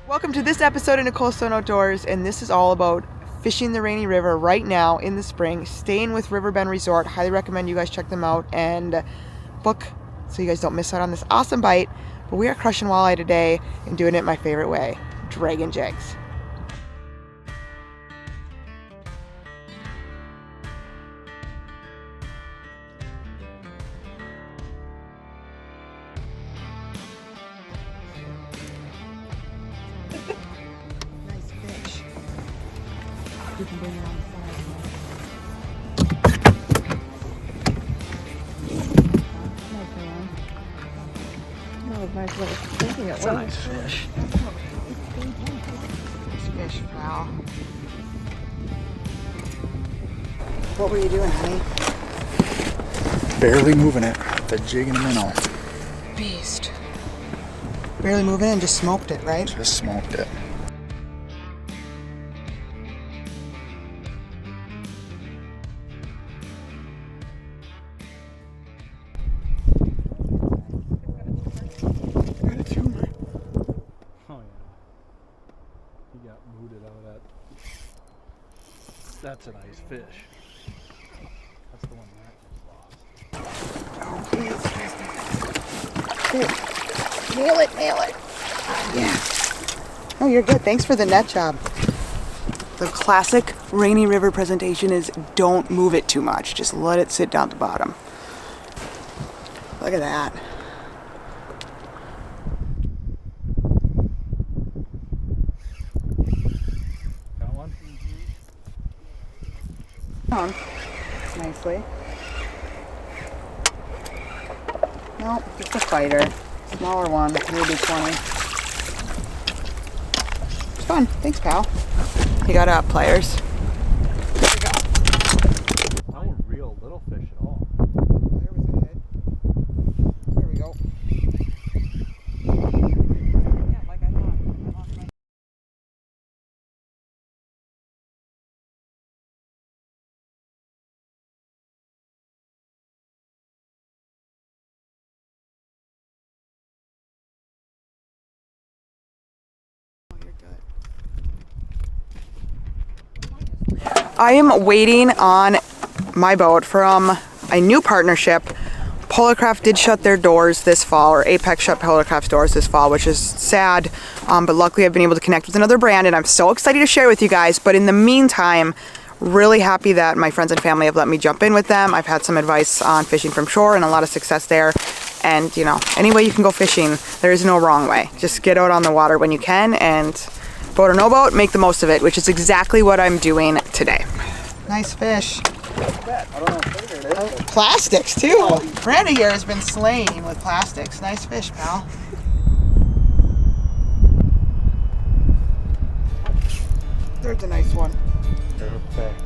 Welcome to this episode of Nicole Stone Outdoors, and this is all about fishing the Rainy River right now in the spring, staying with Riverbend Resort. Highly recommend you guys check them out and book so you guys don't miss out on this awesome bite. But we are crushing walleye today and doing it my favorite way, dragging jigs. You can bring it on the side. Nice little thinking it. It's a nice fish. Nice fish, pal. What were you doing, honey? Barely moving it. The jig and the minnow. Beast. Barely moving it and just smoked it, right? Just smoked it. That's a nice fish. That's the one that just lost. Oh, please. Nail it, nail it. Yeah. Oh, you're good. Thanks for the net job. The classic Rainy River presentation is don't move it too much. Just let it sit down at the bottom. Look at that. Nicely. Nope, just a fighter. Smaller one, maybe 20. It's fun. Thanks, pal. You got pliers? There we go. I don't reel little fish at all. There was a hit. There we go. Yeah, like I thought. I am waiting on my boat from a new partnership. Polarcraft did shut their doors this fall, or Apex shut Polarcraft's doors this fall, which is sad, but luckily I've been able to connect with another brand and I'm so excited to share with you guys. But in the meantime, really happy that my friends and family have let me jump in with them. I've had some advice on fishing from shore and a lot of success there. And you know, any way you can go fishing, there is no wrong way. Just get out on the water when you can, and boat or no boat, make the most of it, which is exactly what I'm doing today. Nice fish. I don't know what flavor it is. Plastics too. Brandon here has been slaying with plastics. Nice fish, pal. There's a nice one. Perfect.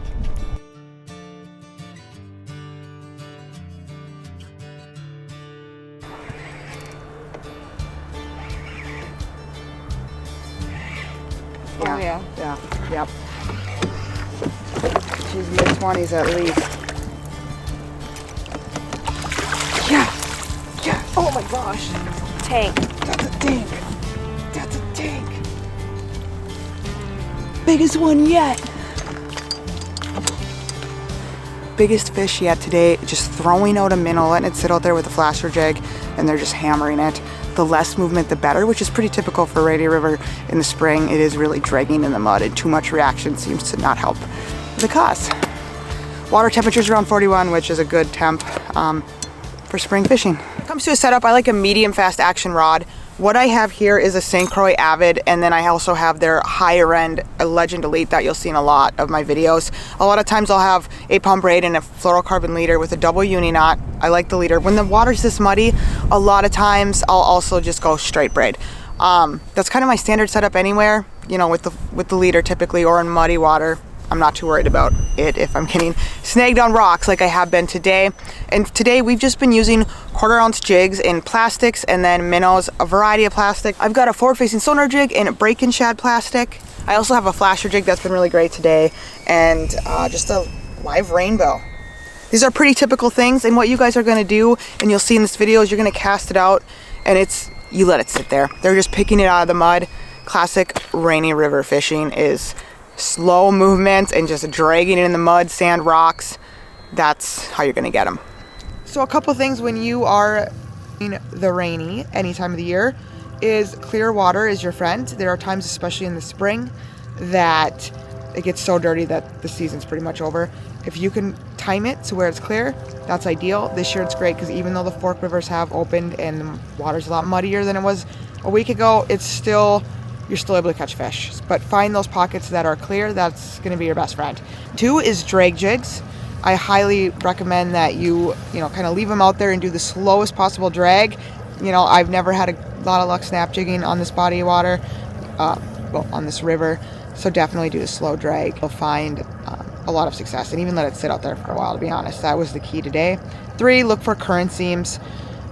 Oh yeah. Yeah. Yep. She's mid-20s at least. Yeah. Yeah. Oh my gosh. Tank. That's a tank. That's a tank. Biggest one yet. Biggest fish yet today. Just throwing out a minnow, letting it sit out there with a flasher jig, and they're just hammering it. The less movement, the better, which is pretty typical for Rainy River in the spring. It is really dragging in the mud, and too much reaction seems to not help the cause. Water temperature's around 41, which is a good temp for spring fishing. When it comes to a setup, I like a medium fast action rod. What I have here is a St. Croix Avid, and then I also have their higher end Legend Elite that you'll see in a lot of my videos. A lot of times I'll have 8-pound braid and a fluorocarbon leader with a double uni knot. I like the leader. When the water's this muddy, a lot of times I'll also just go straight braid. That's kind of my standard setup anywhere, you know, with the leader typically, or in muddy water. I'm not too worried about it if I'm getting snagged on rocks like I have been today. And today we've just been using 1/4 ounce jigs in plastics, and then minnows, a variety of plastic. I've got a forward facing sonar jig in a break and shad plastic. I also have a flasher jig that's been really great today, and just a live rainbow. These are pretty typical things, and what you guys are gonna do, and you'll see in this video, is you're gonna cast it out, and you let it sit there. They're just picking it out of the mud. Classic rainy river fishing is slow movements and just dragging it in the mud, sand, rocks. That's how you're gonna get them. So a couple things when you are in the rainy any time of the year is clear water is your friend. There are times, especially in the spring, that it gets so dirty that the season's pretty much over. If you can time it to where it's clear, that's ideal. This year it's great because even though the Fork Rivers have opened and the water's a lot muddier than it was a week ago, you're still able to catch fish. But find those pockets that are clear. That's going to be your best friend. 2 is drag jigs. I highly recommend that you kind of leave them out there and do the slowest possible drag. I've never had a lot of luck snap jigging on this body of water, on this river. So definitely do the slow drag. You'll find a lot of success, and even let it sit out there for a while, to be honest. That was the key today. 3, look for current seams.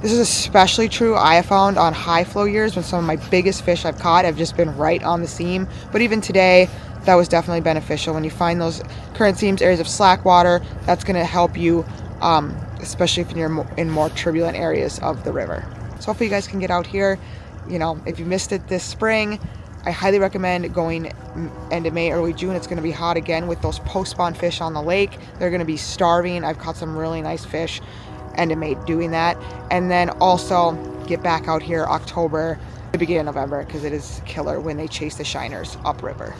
This is especially true, I have found, on high flow years when some of my biggest fish I've caught have just been right on the seam. But even today, that was definitely beneficial. When you find those current seams, areas of slack water, that's going to help you, especially if you're in more turbulent areas of the river. So hopefully you guys can get out here. If you missed it this spring, I highly recommend going end of May, early June. It's going to be hot again with those post-spawn fish on the lake. They're going to be starving. I've caught some really nice fish end of May doing that. And then also get back out here October, the beginning of November, because it is killer when they chase the shiners upriver.